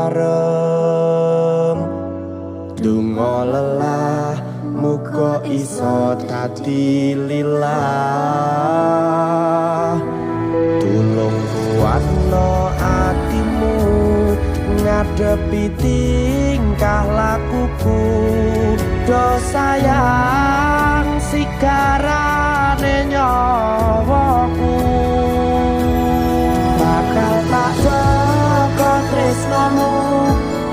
bareng donga lelah muga iso dadi lillah tulung kuatno atimu ngadepi tingkah lakuku do sayang sigarane nyawaku bakal tak jaga tresnomu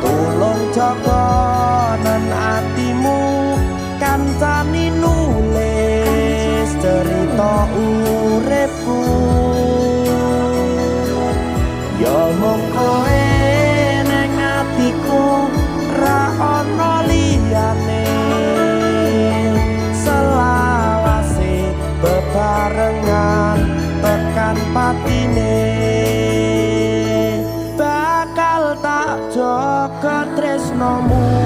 tulung jaga nan atimu kancani nulis cerita uripku ya mung kowe nang atiku ra ono liyane selawase bebarengan tekan patine bakal tak jaga tresnomu